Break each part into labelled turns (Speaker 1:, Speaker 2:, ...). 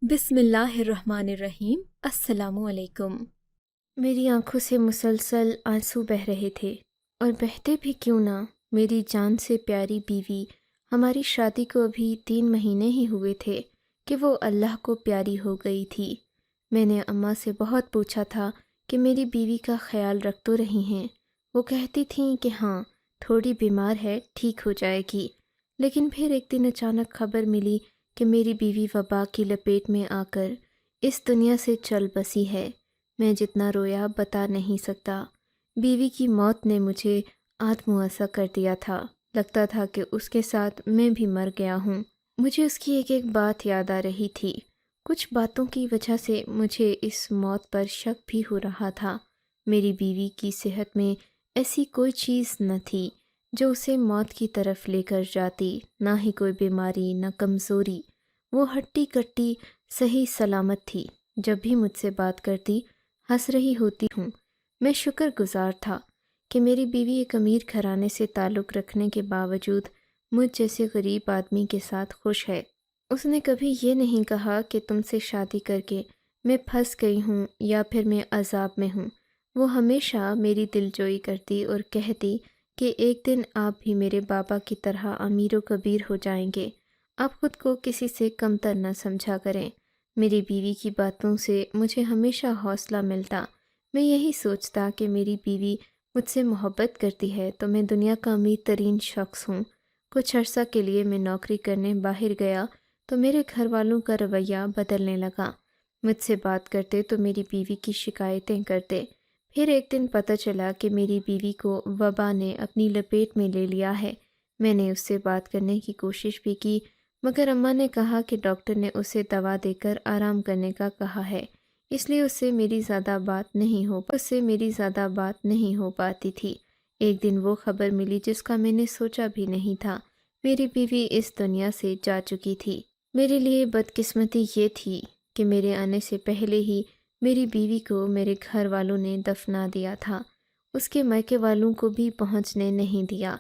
Speaker 1: بسم اللہ الرحمن الرحیم۔ السلام علیکم۔
Speaker 2: میری آنکھوں سے مسلسل آنسو بہہ رہے تھے، اور بہتے بھی کیوں نہ، میری جان سے پیاری بیوی، ہماری شادی کو ابھی 3 مہینے ہی ہوئے تھے کہ وہ اللہ کو پیاری ہو گئی تھی۔ میں نے اماں سے بہت پوچھا تھا کہ میری بیوی کا خیال رکھ تو رہی ہیں۔ وہ کہتی تھیں کہ ہاں، تھوڑی بیمار ہے، ٹھیک ہو جائے گی۔ لیکن پھر ایک دن اچانک خبر ملی کہ میری بیوی وبا کی لپیٹ میں آ کر اس دنیا سے چل بسی ہے۔ میں جتنا رویا بتا نہیں سکتا۔ بیوی کی موت نے مجھے آدمواسا کر دیا تھا، لگتا تھا کہ اس کے ساتھ میں بھی مر گیا ہوں۔ مجھے اس کی ایک ایک بات یاد آ رہی تھی۔ کچھ باتوں کی وجہ سے مجھے اس موت پر شک بھی ہو رہا تھا۔ میری بیوی کی صحت میں ایسی کوئی چیز نہ تھی جو اسے موت کی طرف لے کر جاتی، نہ ہی کوئی بیماری، نہ کمزوری۔ وہ ہٹی کٹی صحیح سلامت تھی۔ جب بھی مجھ سے بات کرتی، ہنس رہی ہوتی ہوں۔ میں شکر گزار تھا کہ میری بیوی ایک امیر گھرانے سے تعلق رکھنے کے باوجود مجھ جیسے غریب آدمی کے ساتھ خوش ہے۔ اس نے کبھی یہ نہیں کہا کہ تم سے شادی کر کے میں پھنس گئی ہوں یا پھر میں عذاب میں ہوں۔ وہ ہمیشہ میری دلجوئی کرتی اور کہتی کہ ایک دن آپ بھی میرے بابا کی طرح امیر و کبیر ہو جائیں گے۔ آپ خود کو کسی سے کمتر نہ سمجھا کریں۔ میری بیوی کی باتوں سے مجھے ہمیشہ حوصلہ ملتا۔ میں یہی سوچتا کہ میری بیوی مجھ سے محبت کرتی ہے تو میں دنیا کا امیر ترین شخص ہوں۔ کچھ عرصہ کے لیے میں نوکری کرنے باہر گیا تو میرے گھر والوں کا رویہ بدلنے لگا۔ مجھ سے بات کرتے تو میری بیوی کی شکایتیں کرتے۔ پھر ایک دن پتہ چلا کہ میری بیوی کو وبا نے اپنی لپیٹ میں لے لیا ہے۔ میں نے اس سے بات کرنے کی کوشش بھی کی، مگر اماں نے کہا کہ ڈاکٹر نے اسے دوا دے کر آرام کرنے کا کہا ہے، اس لیے اس سے میری زیادہ بات نہیں ہو پاتی تھی۔ ایک دن وہ خبر ملی جس کا میں نے سوچا بھی نہیں تھا۔ میری بیوی اس دنیا سے جا چکی تھی۔ میرے لیے بدقسمتی یہ تھی کہ میرے آنے سے پہلے ہی میری بیوی کو میرے گھر والوں نے دفنا دیا تھا۔ اس کے مائکے والوں کو بھی پہنچنے نہیں دیا۔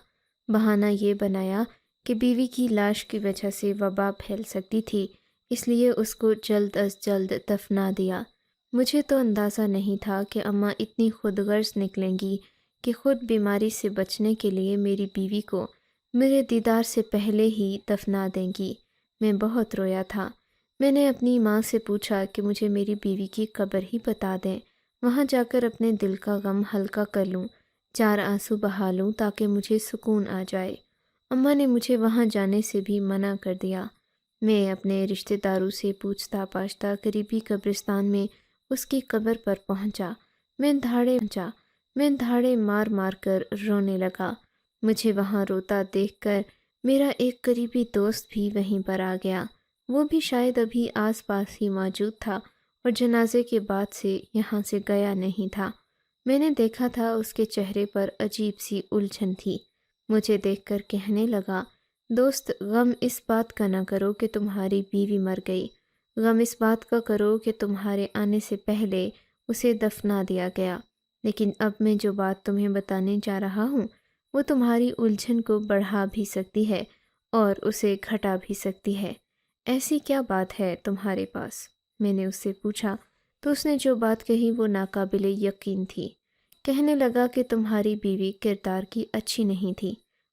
Speaker 2: بہانہ یہ بنایا کہ بیوی کی لاش کی وجہ سے وبا پھیل سکتی تھی، اس لیے اس کو جلد از جلد دفنا دیا۔ مجھے تو اندازہ نہیں تھا کہ اماں اتنی خود غرض نکلیں گی کہ خود بیماری سے بچنے کے لیے میری بیوی کو میرے دیدار سے پہلے ہی دفنا دیں گی۔ میں بہت رویا تھا۔ میں نے اپنی ماں سے پوچھا کہ مجھے میری بیوی کی قبر ہی بتا دیں، وہاں جا کر اپنے دل کا غم ہلکا کر لوں، 4 آنسو بہا لوں تاکہ مجھے سکون آ جائے۔ اماں نے مجھے وہاں جانے سے بھی منع کر دیا۔ میں اپنے رشتہ داروں سے پوچھتا پاچھتا قریبی قبرستان میں اس کی قبر پر پہنچا۔ میں دھاڑے مار مار کر رونے لگا۔ مجھے وہاں روتا دیکھ کر میرا ایک قریبی دوست بھی وہیں پر آ گیا۔ وہ بھی شاید ابھی آس پاس ہی موجود تھا اور جنازے کے بعد سے یہاں سے گیا نہیں تھا۔ میں نے دیکھا تھا اس کے چہرے پر عجیب سی الجھن تھی۔ مجھے دیکھ کر کہنے لگا، دوست، غم اس بات کا نہ کرو کہ تمہاری بیوی مر گئی، غم اس بات کا کرو کہ تمہارے آنے سے پہلے اسے دفنا دیا گیا۔ لیکن اب میں جو بات تمہیں بتانے جا رہا ہوں وہ تمہاری الجھن کو بڑھا بھی سکتی ہے اور اسے گھٹا بھی سکتی ہے۔ ایسی کیا بات ہے تمہارے پاس؟ میں نے اس سے پوچھا تو اس نے جو بات کہی وہ ناقابل یقین تھی۔ کہنے لگا کہ تمہاری بیوی کردار کی اچھی نہیں تھی۔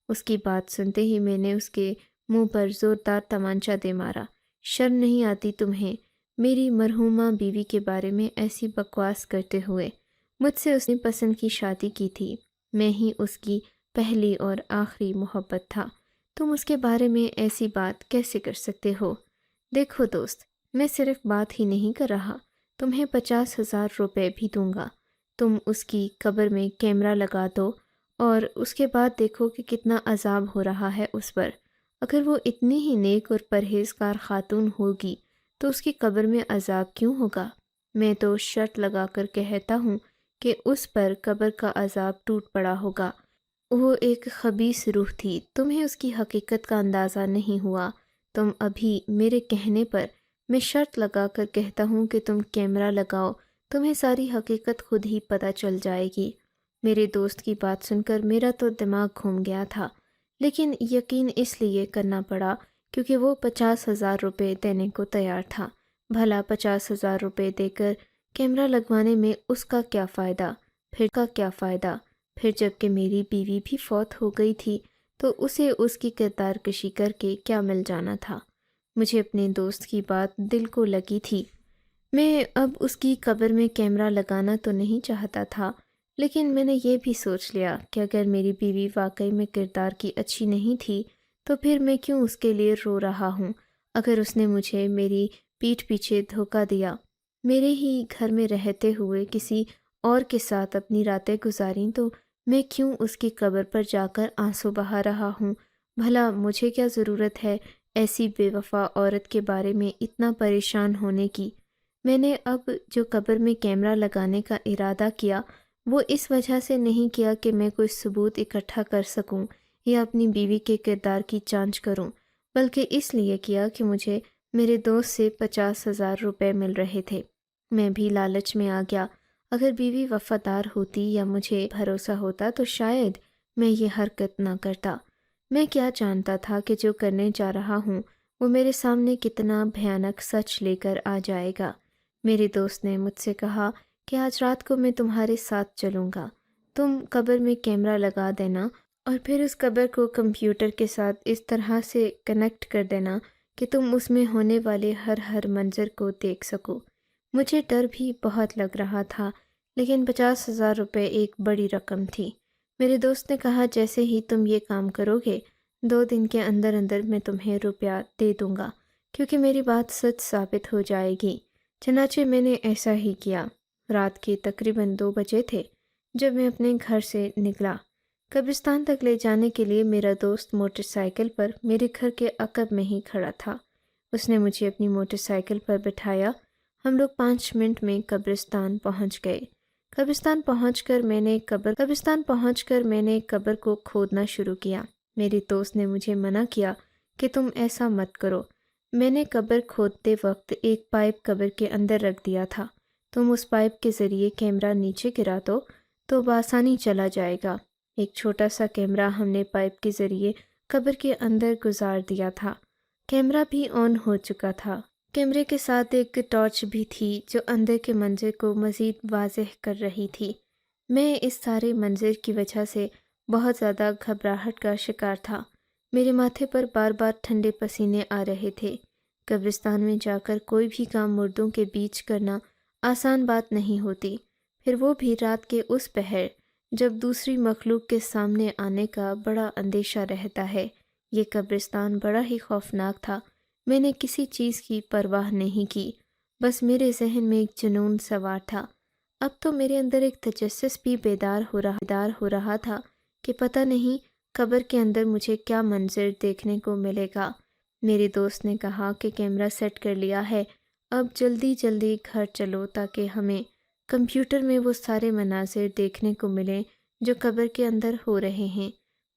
Speaker 2: اس کی بات سنتے ہی میں نے اس کے منہ پر زوردار تمانچہ دے مارا۔ شرم نہیں آتی تمہیں میری مرحومہ بیوی کے بارے میں ایسی بکواس کرتے ہوئے؟ مجھ سے اس نے پسند کی شادی کی تھی، میں ہی اس کی پہلی اور آخری محبت تھا۔ تم اس کے بارے میں ایسی بات کیسے کر سکتے ہو؟ دیکھو دوست، میں صرف بات ہی نہیں کر رہا، تمہیں 50,000 روپے بھی دوں گا۔ تم اس کی قبر میں کیمرہ لگا دو اور اس کے بعد دیکھو کہ کتنا عذاب ہو رہا ہے اس پر۔ اگر وہ اتنی ہی نیک اور پرہیزگار خاتون ہوگی تو اس کی قبر میں عذاب کیوں ہوگا؟ میں تو شرط لگا کر کہتا ہوں کہ اس پر قبر کا عذاب ٹوٹ پڑا ہوگا۔ وہ ایک خبیث روح تھی، تمہیں اس کی حقیقت کا اندازہ نہیں ہوا۔ تم ابھی میرے کہنے پر، میں شرط لگا کر کہتا ہوں کہ تم کیمرہ لگاؤ، تمہیں ساری حقیقت خود ہی پتہ چل جائے گی۔ میرے دوست کی بات سن کر میرا تو دماغ گھوم گیا تھا، لیکن یقین اس لیے کرنا پڑا کیونکہ وہ 50,000 روپے دینے کو تیار تھا۔ بھلا 50,000 روپے دے کر کیمرہ لگوانے میں اس کا کیا فائدہ؟ پھر جب کہ میری بیوی بھی فوت ہو گئی تھی تو اسے اس کی کردار کشی کر کے کیا مل جانا تھا؟ مجھے اپنے دوست کی بات دل کو لگی تھی۔ میں اب اس کی قبر میں کیمرہ لگانا تو نہیں چاہتا تھا، لیکن میں نے یہ بھی سوچ لیا کہ اگر میری بیوی واقعی میں کردار کی اچھی نہیں تھی تو پھر میں کیوں اس کے لیے رو رہا ہوں؟ اگر اس نے مجھے میری پیٹھ پیچھے دھوکہ دیا، میرے ہی گھر میں رہتے ہوئے کسی اور کے ساتھ اپنی راتیں گزاریں، تو میں کیوں اس کی قبر پر جا کر آنسو بہا رہا ہوں؟ بھلا مجھے کیا ضرورت ہے ایسی بے وفا عورت کے بارے میں اتنا پریشان ہونے کی؟ میں نے اب جو قبر میں کیمرہ لگانے کا ارادہ کیا وہ اس وجہ سے نہیں کیا کہ میں کوئی ثبوت اکٹھا کر سکوں یا اپنی بیوی کے کردار کی جانچ کروں، بلکہ اس لیے کیا کہ مجھے میرے دوست سے 50,000 روپے مل رہے تھے۔ میں بھی لالچ میں آ گیا۔ اگر بیوی وفادار ہوتی یا مجھے بھروسہ ہوتا تو شاید میں یہ حرکت نہ کرتا۔ میں کیا جانتا تھا کہ جو کرنے جا رہا ہوں وہ میرے سامنے کتنا بھیانک سچ لے کر آ جائے گا۔ میرے دوست نے مجھ سے کہا کہ آج رات کو میں تمہارے ساتھ چلوں گا، تم قبر میں کیمرہ لگا دینا اور پھر اس قبر کو کمپیوٹر کے ساتھ اس طرح سے کنیکٹ کر دینا کہ تم اس میں ہونے والے ہر منظر کو دیکھ سکو۔ مجھے ڈر بھی بہت لگ رہا تھا، لیکن 50,000 روپے ایک بڑی رقم تھی۔ میرے دوست نے کہا جیسے ہی تم یہ کام کرو گے 2 دن کے اندر اندر میں تمہیں روپیہ دے دوں گا، کیونکہ میری بات سچ ثابت ہو جائے گی۔ چنانچہ میں نے ایسا ہی کیا۔ رات کے تقریباً 2 بجے تھے جب میں اپنے گھر سے نکلا۔ قبرستان تک لے جانے کے لیے میرا دوست موٹر سائیکل پر میرے گھر کے عقب میں ہی کھڑا تھا۔ اس نے مجھے اپنی موٹر سائیکل پر بٹھایا۔ ہم لوگ 5 منٹ میں قبرستان پہنچ گئے۔ قبرستان پہنچ کر میں نے قبر کو کھودنا شروع کیا۔ میرے دوست نے مجھے منع کیا کہ تم ایسا مت کرو۔ میں نے قبر کھودتے وقت ایک پائپ قبر کے اندر رکھ دیا تھا۔ تم اس پائپ کے ذریعے کیمرہ نیچے گرا دو تو بآسانی چلا جائے گا۔ ایک چھوٹا سا کیمرہ ہم نے پائپ کے ذریعے قبر کے اندر گزار دیا تھا۔ کیمرہ بھی آن ہو چکا تھا۔ کیمرے کے ساتھ ایک ٹارچ بھی تھی جو اندر کے منظر کو مزید واضح کر رہی تھی۔ میں اس سارے منظر کی وجہ سے بہت زیادہ گھبراہٹ کا شکار تھا۔ میرے ماتھے پر بار بار ٹھنڈے پسینے آ رہے تھے۔ قبرستان میں جا کر کوئی بھی کام مردوں کے بیچ کرنا آسان بات نہیں ہوتی، پھر وہ بھی رات کے اس پہر جب دوسری مخلوق کے سامنے آنے کا بڑا اندیشہ رہتا ہے۔ یہ قبرستان بڑا ہی خوفناک تھا۔ میں نے کسی چیز کی پرواہ نہیں کی، بس میرے ذہن میں ایک جنون سوار تھا۔ اب تو میرے اندر ایک تجسس بھی بیدار ہو رہا تھا کہ پتہ نہیں قبر کے اندر مجھے کیا منظر دیکھنے کو ملے گا۔ میرے دوست نے کہا کہ کیمرہ سیٹ کر لیا ہے، اب جلدی جلدی گھر چلو تاکہ ہمیں کمپیوٹر میں وہ سارے مناظر دیکھنے کو ملیں جو قبر کے اندر ہو رہے ہیں۔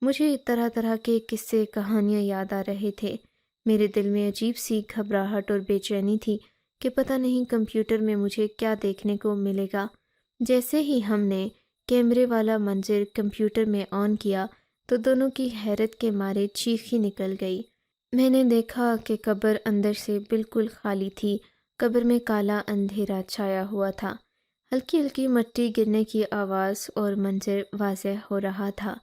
Speaker 2: مجھے طرح طرح کے قصے کہانیاں یاد آ رہے تھے۔ میرے دل میں عجیب سی گھبراہٹ اور بے چینی تھی کہ پتہ نہیں کمپیوٹر میں مجھے کیا دیکھنے کو ملے گا۔ جیسے ہی ہم نے کیمرے والا منظر کمپیوٹر میں آن کیا تو دونوں کی حیرت کے مارے چیخ ہی نکل گئی۔ میں نے دیکھا کہ قبر اندر سے بالکل خالی تھی۔ قبر میں کالا اندھیرا چھایا ہوا تھا۔ ہلکی ہلکی مٹی گرنے کی آواز اور منظر واضح ہو رہا تھا۔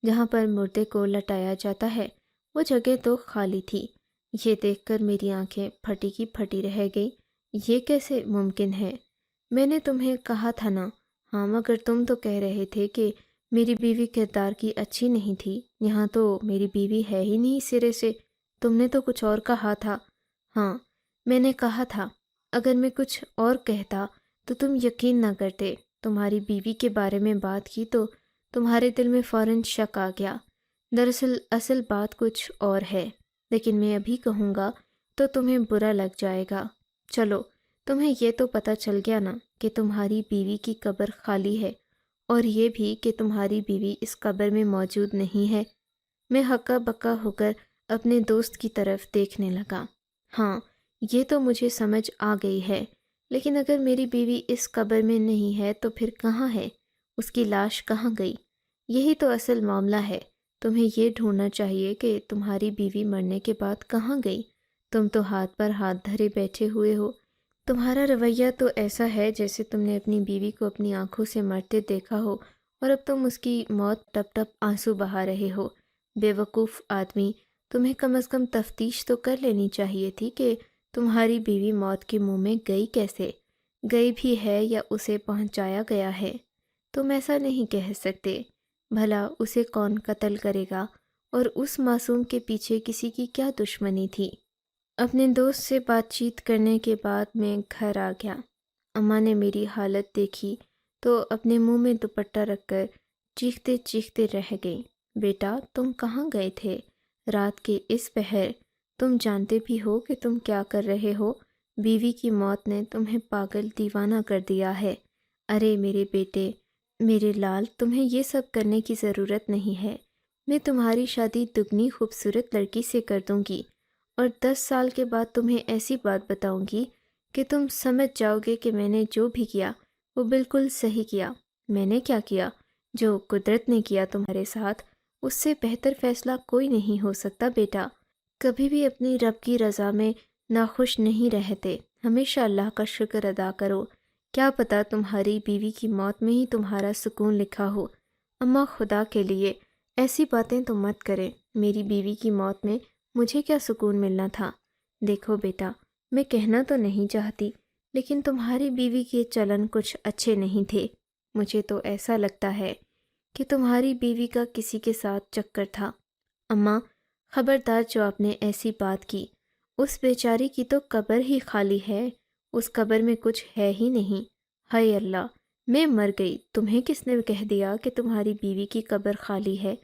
Speaker 2: جہاں پر مردے کو لٹایا جاتا ہے وہ جگہ تو خالی تھی۔ یہ دیکھ کر میری آنکھیں پھٹی کی پھٹی رہ گئی۔ یہ کیسے ممکن ہے؟ میں نے تمہیں کہا تھا نا۔ ہاں مگر تم تو کہہ رہے تھے کہ میری بیوی کردار کی اچھی نہیں تھی۔ یہاں تو میری بیوی ہے ہی نہیں سرے سے۔ تم نے تو کچھ اور کہا تھا۔ ہاں میں نے کہا تھا اگر میں کچھ اور کہتا تو تم یقین نہ کرتے۔ تمہاری بیوی کے بارے میں بات کی تو تمہارے دل میں فوراً شک آ گیا۔ دراصل اصل بات کچھ اور ہے، لیکن میں ابھی کہوں گا تو تمہیں برا لگ جائے گا۔ چلو تمہیں یہ تو پتہ چل گیا نا کہ تمہاری بیوی کی قبر خالی ہے، اور یہ بھی کہ تمہاری بیوی اس قبر میں موجود نہیں ہے۔ میں ہکا بکا ہو کر اپنے دوست کی طرف دیکھنے لگا۔ ہاں یہ تو مجھے سمجھ آ گئی ہے، لیکن اگر میری بیوی اس قبر میں نہیں ہے تو پھر کہاں ہے؟ اس کی لاش کہاں گئی؟ یہی تو اصل معاملہ ہے۔ تمہیں یہ ڈھونڈنا چاہیے کہ تمہاری بیوی مرنے کے بعد کہاں گئی۔ تم تو ہاتھ پر ہاتھ دھرے بیٹھے ہوئے ہو، تمہارا رویہ تو ایسا ہے جیسے تم نے اپنی بیوی کو اپنی آنکھوں سے مرتے دیکھا ہو اور اب تم اس کی موت ٹپ ٹپ آنسو بہا رہے ہو۔ بے وقوف آدمی، تمہیں کم از کم تفتیش تو کر لینی چاہیے تھی کہ تمہاری بیوی موت کے منہ میں گئی کیسے، گئی بھی ہے یا اسے پہنچایا گیا ہے۔ تم ایسا نہیں کہہ سکتے۔ بھلا اسے کون قتل کرے گا، اور اس معصوم کے پیچھے کسی کی کیا دشمنی تھی؟ اپنے دوست سے بات چیت کرنے کے بعد میں گھر آ گیا۔ اماں نے میری حالت دیکھی تو اپنے منہ میں دوپٹہ رکھ کر چیختے چیختے رہ گئی، بیٹا تم کہاں گئے تھے رات کے اس پہر؟ تم جانتے بھی ہو کہ تم کیا کر رہے ہو؟ بیوی کی موت نے تمہیں پاگل دیوانہ کر دیا ہے۔ ارے میرے بیٹے، میرے لال، تمہیں یہ سب کرنے کی ضرورت نہیں ہے۔ میں تمہاری شادی دگنی خوبصورت لڑکی سے کر دوں گی، اور 10 سال کے بعد تمہیں ایسی بات بتاؤں گی کہ تم سمجھ جاؤ گے کہ میں نے جو بھی کیا وہ بالکل صحیح کیا۔ میں نے کیا کیا؟ جو قدرت نے کیا تمہارے ساتھ، اس سے بہتر فیصلہ کوئی نہیں ہو سکتا بیٹا۔ کبھی بھی اپنی رب کی رضا میں ناخوش نہیں رہتے، ہمیشہ اللہ کا شکر ادا کرو۔ کیا پتہ تمہاری بیوی کی موت میں ہی تمہارا سکون لکھا ہو۔ اماں خدا کے لیے ایسی باتیں تو مت کریں۔ میری بیوی کی موت میں مجھے کیا سکون ملنا تھا؟ دیکھو بیٹا، میں کہنا تو نہیں چاہتی، لیکن تمہاری بیوی کے چلن کچھ اچھے نہیں تھے۔ مجھے تو ایسا لگتا ہے کہ تمہاری بیوی کا کسی کے ساتھ چکر تھا۔ اماں خبردار جو آپ نے ایسی بات کی، اس بیچاری کی تو قبر ہی خالی ہے، اس قبر میں کچھ ہے ہی نہیں۔ ہائے اللہ، میں مر گئی، تمہیں کس نے کہہ دیا کہ تمہاری بیوی کی قبر خالی ہے؟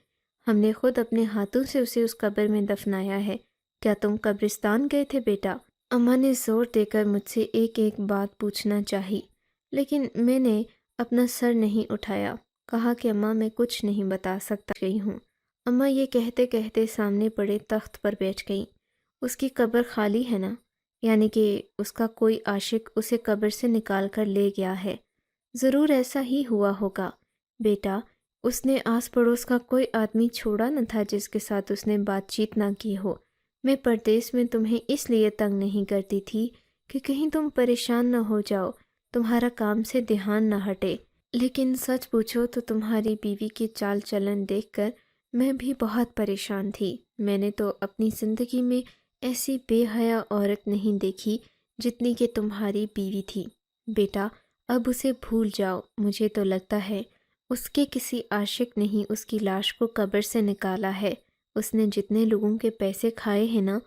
Speaker 2: ہم نے خود اپنے ہاتھوں سے اسے اس قبر میں دفنایا ہے۔ کیا تم قبرستان گئے تھے بیٹا؟ اماں نے زور دے کر مجھ سے ایک ایک بات پوچھنا چاہی، لیکن میں نے اپنا سر نہیں اٹھایا۔ کہا کہ اماں میں کچھ نہیں بتا سکتا گئی ہوں۔ اماں یہ کہتے کہتے سامنے پڑے تخت پر بیٹھ گئیں۔ اس کی قبر خالی ہے نا؟ یعنی کہ اس کا کوئی عاشق اسے قبر سے نکال کر لے گیا ہے۔ ضرور ایسا ہی ہوا ہوگا بیٹا۔ اس نے آس پڑوس کا کوئی آدمی چھوڑا نہ تھا جس کے ساتھ اس نے بات چیت نہ کی ہو۔ میں پردیس میں تمہیں اس لیے تنگ نہیں کرتی تھی کہ کہیں تم پریشان نہ ہو جاؤ، تمہارا کام سے دھیان نہ ہٹے۔ لیکن سچ پوچھو تو تمہاری بیوی کے چال چلن دیکھ کر میں بھی بہت پریشان تھی۔ میں نے تو اپنی زندگی میں ایسی بے حیا عورت نہیں دیکھی جتنی کہ تمہاری بیوی تھی۔ بیٹا اب اسے بھول جاؤ۔ مجھے تو لگتا ہے اس کے کسی عاشق نے ہی اس کی لاش کو قبر سے نکالا ہے۔ اس نے جتنے لوگوں کے پیسے کھائے ہیں نا،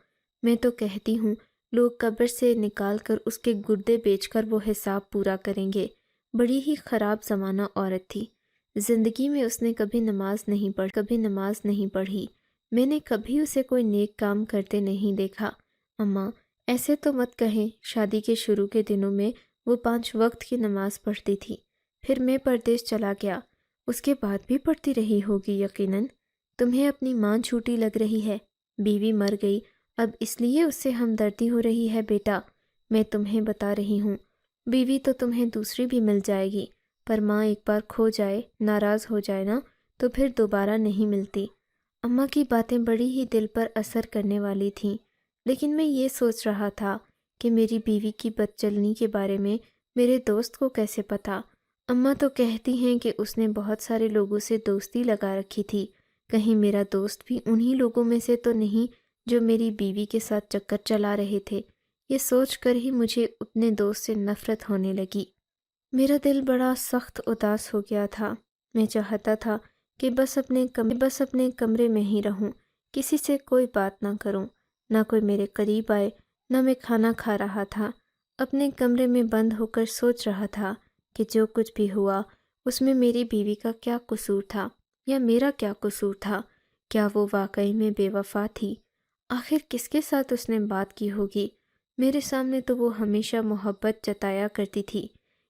Speaker 2: میں تو کہتی ہوں لوگ قبر سے نکال کر اس کے گردے بیچ کر وہ حساب پورا کریں گے۔ بڑی ہی خراب زمانہ عورت تھی۔ زندگی میں اس نے کبھی نماز نہیں پڑھی۔ میں نے کبھی اسے کوئی نیک کام کرتے نہیں دیکھا۔ اماں ایسے تو مت کہیں، شادی کے شروع کے دنوں میں وہ 5 وقت کی نماز پڑھتی تھی، پھر میں پردیس چلا گیا، اس کے بعد بھی پڑھتی رہی ہوگی یقیناً۔ تمہیں اپنی ماں جھوٹی لگ رہی ہے۔ بیوی مر گئی، اب اس لیے اس سے ہمدردی ہو رہی ہے بیٹا۔ میں تمہیں بتا رہی ہوں، بیوی تو تمہیں دوسری بھی مل جائے گی، پر ماں ایک بار کھو جائے، ناراض ہو جائے نا، تو پھر دوبارہ نہیں ملتی۔ اماں کی باتیں بڑی ہی دل پر اثر کرنے والی تھیں، لیکن میں یہ سوچ رہا تھا کہ میری بیوی کی بدچلنی کے بارے میں میرے دوست کو کیسے پتہ؟ اماں تو کہتی ہیں کہ اس نے بہت سارے لوگوں سے دوستی لگا رکھی تھی، کہیں میرا دوست بھی انہی لوگوں میں سے تو نہیں جو میری بیوی کے ساتھ چکر چلا رہے تھے۔ یہ سوچ کر ہی مجھے اپنے دوست سے نفرت ہونے لگی۔ میرا دل بڑا سخت اداس ہو گیا تھا۔ میں چاہتا تھا کہ بس اپنے کمرے میں ہی رہوں، کسی سے کوئی بات نہ کروں، نہ کوئی میرے قریب آئے، نہ میں کھانا کھا رہا تھا۔ اپنے کمرے میں بند ہو کر سوچ رہا تھا کہ جو کچھ بھی ہوا اس میں میری بیوی کا کیا قصور تھا، یا میرا کیا قصور تھا؟ کیا وہ واقعی میں بے وفا تھی؟ آخر کس کے ساتھ اس نے بات کی ہوگی؟ میرے سامنے تو وہ ہمیشہ محبت جتایا کرتی تھی،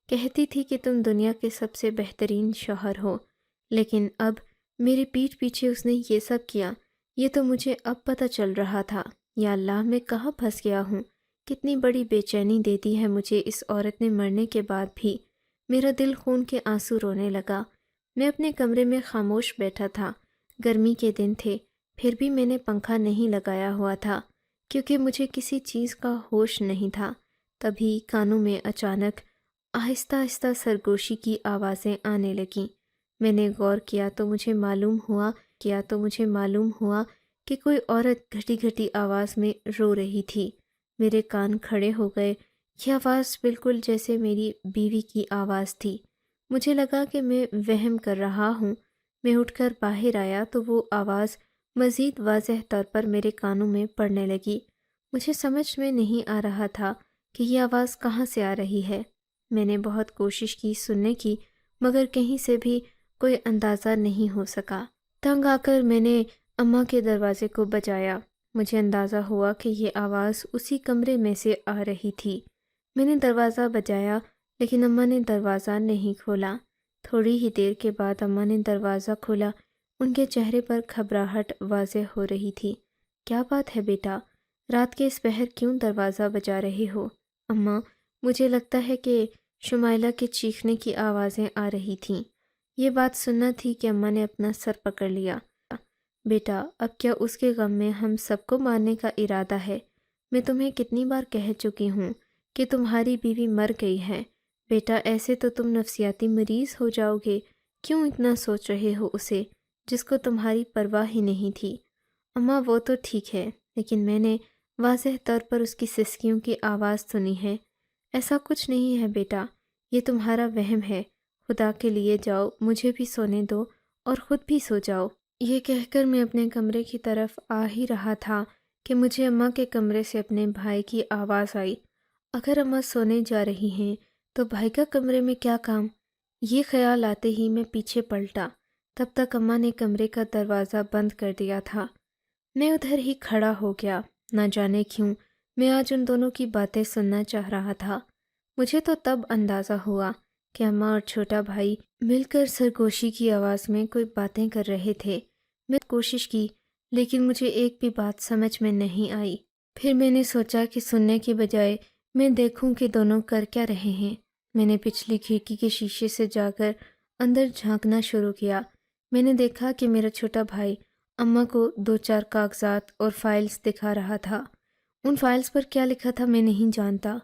Speaker 2: کہتی تھی کہ تم دنیا کے سب سے بہترین شوہر ہو، لیکن اب میری پیٹھ پیچھے اس نے یہ سب کیا۔ یہ تو مجھے اب پتہ چل رہا تھا۔ یا اللہ، میں کہاں پھنس گیا ہوں؟ کتنی بڑی بے چینی دیتی ہے مجھے اس عورت نے مرنے کے بعد بھی۔ میرا دل خون کے آنسو رونے لگا۔ میں اپنے کمرے میں خاموش بیٹھا تھا۔ گرمی کے دن تھے، پھر بھی میں نے پنکھا نہیں لگایا ہوا تھا، کیونکہ مجھے کسی چیز کا ہوش نہیں تھا۔ تبھی کانوں میں اچانک آہستہ آہستہ سرگوشی کی آوازیں آنے لگیں۔ میں نے غور کیا تو مجھے معلوم ہوا کہ کوئی عورت گھٹی گھٹی آواز میں رو رہی تھی۔ میرے کان کھڑے ہو گئے۔ یہ آواز بالکل جیسے میری بیوی کی آواز تھی۔ مجھے لگا کہ میں وہم کر رہا ہوں۔ میں اٹھ کر باہر آیا تو وہ آواز مزید واضح طور پر میرے کانوں میں پڑنے لگی۔ مجھے سمجھ میں نہیں آ رہا تھا کہ یہ آواز کہاں سے آ رہی ہے۔ میں نے بہت کوشش کی سننے کی، مگر کہیں سے بھی کوئی اندازہ نہیں ہو سکا۔ تنگ آ کر میں نے اماں کے دروازے کو بجایا۔ مجھے اندازہ ہوا کہ یہ آواز اسی کمرے میں سے آ رہی تھی۔ میں نے دروازہ بجایا لیکن اماں نے دروازہ نہیں کھولا۔ تھوڑی ہی دیر کے بعد اماں نے دروازہ کھولا۔ ان کے چہرے پر گھبراہٹ واضح ہو رہی تھی۔ کیا بات ہے بیٹا؟ رات کے اس پہر کیوں دروازہ بجا رہے ہو؟ اماں، مجھے لگتا ہے کہ شمائلہ کے چیخنے کی آوازیں آ رہی تھیں۔ یہ بات سننا تھی کہ اماں نے اپنا سر پکڑ لیا۔ بیٹا، اب کیا اس کے غم میں ہم سب کو مارنے کا ارادہ ہے؟ میں تمہیں کتنی بار کہہ چکی ہوں کہ تمہاری بیوی مر گئی ہے۔ بیٹا، ایسے تو تم نفسیاتی مریض ہو جاؤ گے۔ کیوں اتنا سوچ رہے ہو اسے، جس کو تمہاری پرواہ ہی نہیں تھی؟ اماں، وہ تو ٹھیک ہے، لیکن میں نے واضح طور پر اس کی سسکیوں کی آواز سنی ہے۔ ایسا کچھ نہیں ہے بیٹا، یہ تمہارا وہم ہے۔ خدا کے لیے جاؤ، مجھے بھی سونے دو اور خود بھی سو جاؤ۔ یہ کہہ کر میں اپنے کمرے کی طرف آ ہی رہا تھا کہ مجھے اماں کے کمرے سے اپنے بھائی کی آواز آئی۔ اگر اماں سونے جا رہی ہیں تو بھائی کا کمرے میں کیا کام؟ یہ خیال آتے ہی میں پیچھے پلٹا۔ تب تک اماں نے کمرے کا دروازہ بند کر دیا تھا۔ میں ادھر ہی کھڑا ہو گیا۔ نہ جانے کیوں میں آج ان دونوں کی باتیں سننا چاہ رہا تھا۔ مجھے تو تب اندازہ ہوا کہ اماں اور چھوٹا بھائی مل کر سرگوشی کی آواز میں کوئی باتیں کر رہے تھے۔ میں کوشش کی لیکن مجھے ایک بھی بات سمجھ میں نہیں آئی۔ پھر میں نے سوچا کہ سننے کے بجائے میں دیکھوں کہ دونوں کر کیا رہے ہیں۔ میں نے پچھلی کھڑکی کے شیشے سے جا کر اندر جھانکنا شروع کیا۔ میں نے دیکھا کہ میرا چھوٹا بھائی اماں کو 2-4 کاغذات اور فائلز دکھا رہا تھا۔ ان فائلز پر کیا لکھا تھا میں نہیں جانتا،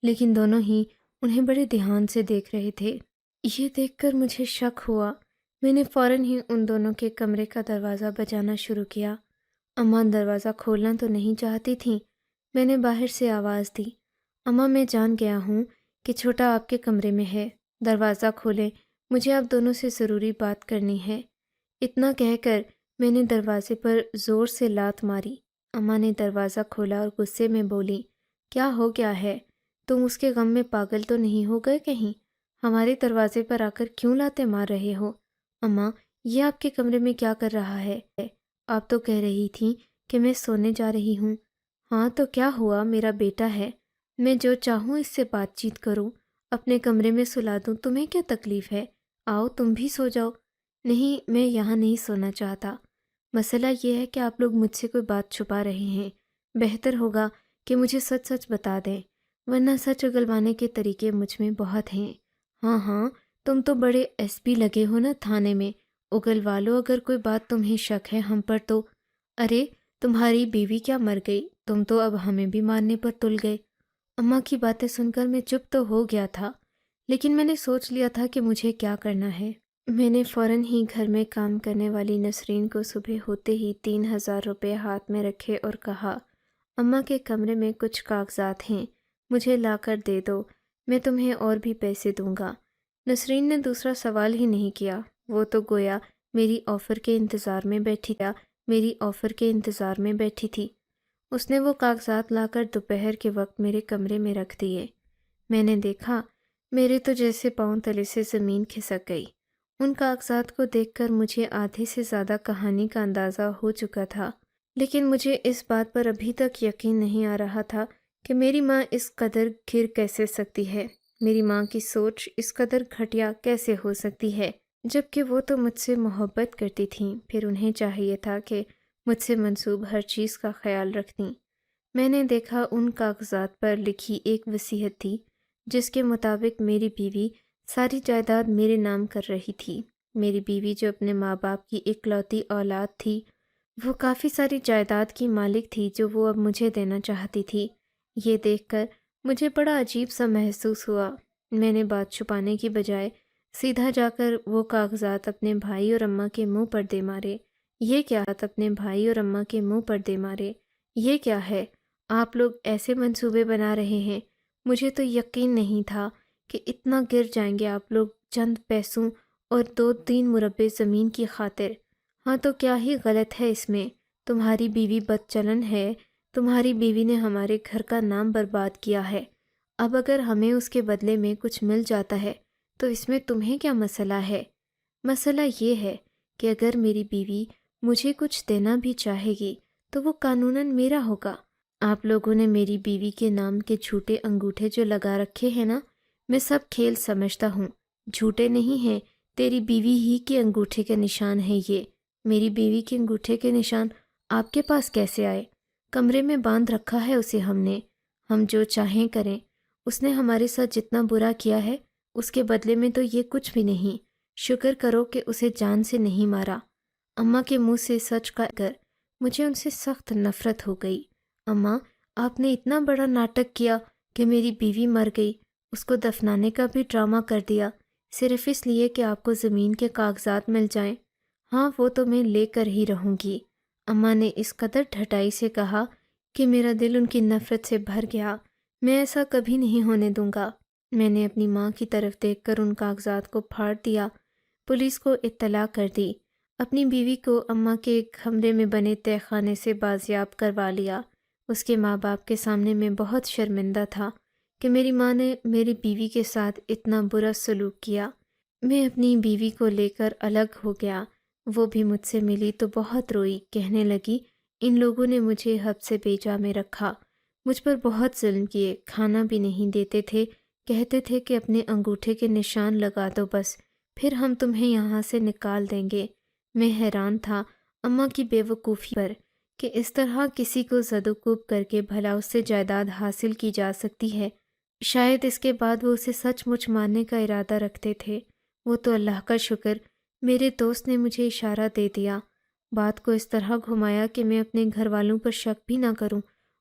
Speaker 2: لیکن دونوں ہی انہیں بڑے دھیان سے دیکھ رہے تھے۔ یہ دیکھ کر مجھے شک ہوا۔ میں نے فوراً ہی ان دونوں کے کمرے کا دروازہ بجانا شروع کیا۔ اماں دروازہ کھولنا تو نہیں چاہتی تھیں۔ میں نے باہر سے آواز دی، اماں، میں جان گیا ہوں کہ چھوٹا آپ کے کمرے میں ہے، دروازہ کھولیں، مجھے آپ دونوں سے ضروری بات کرنی ہے۔ اتنا کہہ کر میں نے دروازے پر زور سے لات ماری۔ اماں نے دروازہ کھولا اور غصے میں بولی، کیا ہو گیا ہے؟ تم اس کے غم میں پاگل تو نہیں ہو گئے کہیں؟ ہمارے دروازے پر آ کر کیوں لاتے مار رہے ہو؟ اماں، یہ آپ کے کمرے میں کیا کر رہا ہے؟ آپ تو کہہ رہی تھیں کہ میں سونے جا رہی ہوں۔ ہاں تو کیا ہوا، میرا بیٹا ہے، میں جو چاہوں اس سے بات چیت کروں، اپنے کمرے میں سلا دوں، تمہیں کیا تکلیف ہے؟ آؤ تم بھی سو جاؤ۔ نہیں، میں یہاں نہیں سونا چاہتا۔ مسئلہ یہ ہے کہ آپ لوگ مجھ سے کوئی بات چھپا رہے ہیں۔ بہتر ہوگا کہ مجھے سچ سچ بتا دیں، ورنہ سچ اگلوانے کے طریقے مجھ میں بہت ہیں۔ ہاں ہاں، تم تو بڑے ایس پی لگے ہو نا تھانے میں، اگلوا لو اگر کوئی بات تمہیں شک ہے ہم پر تو۔ ارے تمہاری بیوی کیا مر گئی؟ تم تو اب ہمیں بھی مارنے پر تل گئے۔ اماں کی باتیں سن کر میں چپ تو ہو گیا تھا، لیکن میں نے سوچ لیا تھا کہ مجھے کیا کرنا ہے۔ میں نے فوراً ہی گھر میں کام کرنے والی نسرین کو صبح ہوتے ہی 3000 روپے ہاتھ میں رکھے اور کہا، اماں کے کمرے میں کچھ کاغذات ہیں، مجھے لا کر دے دو، میں تمہیں اور بھی پیسے دوں گا۔ نسرین نے دوسرا سوال ہی نہیں کیا۔ وہ تو گویا میری آفر کے انتظار میں بیٹھی تھی۔ اس نے وہ کاغذات لا کر دوپہر کے وقت میرے کمرے میں رکھ دیے۔ میں نے دیکھا، میرے تو جیسے پاؤں تلے سے زمین کھسک گئی۔ ان کاغذات کو دیکھ کر مجھے آدھے سے زیادہ کہانی کا اندازہ ہو چکا تھا، لیکن مجھے اس بات پر ابھی تک یقین نہیں آ رہا تھا کہ میری ماں اس قدر گر کیسے سکتی ہے، میری ماں کی سوچ اس قدر گھٹیا کیسے ہو سکتی ہے، جبکہ وہ تو مجھ سے محبت کرتی تھیں۔ پھر انہیں چاہیے تھا کہ مجھ سے منسوب ہر چیز کا خیال رکھتیں۔ میں نے دیکھا ان کاغذات پر لکھی ایک وصیت تھی، جس کے مطابق میری بیوی ساری جائیداد میرے نام کر رہی تھی۔ میری بیوی جو اپنے ماں باپ کی اکلوتی اولاد تھی، وہ کافی ساری جائیداد کی مالک تھی جو وہ اب مجھے دینا چاہتی تھی۔ یہ دیکھ کر مجھے بڑا عجیب سا محسوس ہوا۔ میں نے بات چھپانے کی بجائے سیدھا جا کر وہ کاغذات اپنے بھائی اور اماں کے منہ پر دے مارے۔ یہ کیا اپنے بھائی اور اماں کے منہ پر دے مارے؟ یہ کیا ہے؟ آپ لوگ ایسے منصوبے بنا رہے ہیں؟ مجھے تو یقین نہیں تھا کہ اتنا گر جائیں گے آپ لوگ چند پیسوں اور 2-3 مربع زمین کی خاطر۔ ہاں تو کیا ہی غلط ہے اس میں؟ تمہاری بیوی بد چلن ہے، تمہاری بیوی نے ہمارے گھر کا نام برباد کیا ہے۔ اب اگر ہمیں اس کے بدلے میں کچھ مل جاتا ہے تو اس میں تمہیں کیا مسئلہ ہے؟ مسئلہ یہ ہے کہ اگر میری بیوی مجھے کچھ دینا بھی چاہے گی تو وہ قانوناً میرا ہوگا۔ آپ لوگوں نے میری بیوی کے نام کے جھوٹے انگوٹھے جو لگا رکھے ہیں نا، میں سب کھیل سمجھتا ہوں، جھوٹے نہیں ہیں، تیری بیوی ہی کے انگوٹھے کے نشان ہے یہ۔ میری بیوی کے انگوٹھے کے نشان آپ کے پاس کیسے آئے؟ کمرے میں باندھ رکھا ہے اسے ہم نے، ہم جو چاہیں کریں۔ اس نے ہمارے ساتھ جتنا برا کیا ہے اس کے بدلے میں تو یہ کچھ بھی نہیں۔ شکر کرو کہ اسے جان سے نہیں مارا۔ اماں کے منہ سے سچ کا کر مجھے ان سے سخت نفرت ہو گئی۔ اماں، آپ نے اتنا بڑا ناٹک کیا کہ میری بیوی مر گئی، اس کو دفنانے کا بھی ڈرامہ کر دیا، صرف اس لیے کہ آپ کو زمین کے کاغذات مل جائیں۔ ہاں، وہ تو میں لے کر ہی رہوں گی۔ اماں نے اس قدر ڈھٹائی سے کہا کہ میرا دل ان کی نفرت سے بھر گیا۔ میں ایسا کبھی نہیں ہونے دوں گا۔ میں نے اپنی ماں کی طرف دیکھ کر ان کاغذات کو پھاڑ دیا، پولیس کو اطلاع کر دی، اپنی بیوی کو اماں کے کمرے میں بنے تہہ خانے سے بازیاب کروا لیا۔ اس کے ماں باپ کے سامنے میں بہت شرمندہ تھا کہ میری ماں نے میری بیوی کے ساتھ اتنا برا سلوک کیا۔ میں اپنی بیوی کو لے کر الگ ہو گیا۔ وہ بھی مجھ سے ملی تو بہت روئی، کہنے لگی ان لوگوں نے مجھے حد سے بیجا میں رکھا، مجھ پر بہت ظلم کیے، کھانا بھی نہیں دیتے تھے، کہتے تھے کہ اپنے انگوٹھے کے نشان لگا دو بس، پھر ہم تمہیں یہاں سے نکال دیں گے۔ میں حیران تھا اماں کی بے وقوفی پر کہ اس طرح کسی کو زد و کوب کر کے بھلا اس سے جائیداد حاصل کی جا سکتی ہے۔ شاید اس کے بعد وہ اسے سچ مچ مارنے کا ارادہ رکھتے تھے۔ وہ تو اللہ کا شکر میرے دوست نے مجھے اشارہ دے دیا، بات کو اس طرح گھمایا کہ میں اپنے گھر والوں پر شک بھی نہ کروں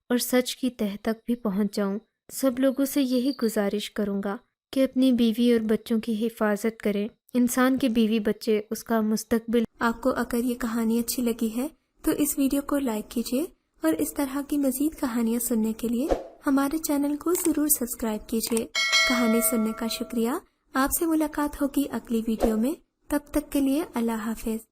Speaker 2: اور سچ کی تہہ تک بھی پہنچ جاؤں۔ سب لوگوں سے یہی گزارش کروں گا کہ اپنی بیوی اور بچوں کی حفاظت کریں۔ انسان کے بیوی بچے اس کا مستقبل۔
Speaker 1: آپ کو اگر یہ کہانی اچھی لگی ہے تو اس ویڈیو کو لائک کیجیے اور اس طرح کی مزید کہانیاں سننے کے لیے ہمارے چینل کو ضرور سبسکرائب کیجیے۔ کہانی سننے کا شکریہ۔ آپ سے ملاقات ہوگی اگلی ویڈیو میں، تب تک کے لیے اللہ حافظ۔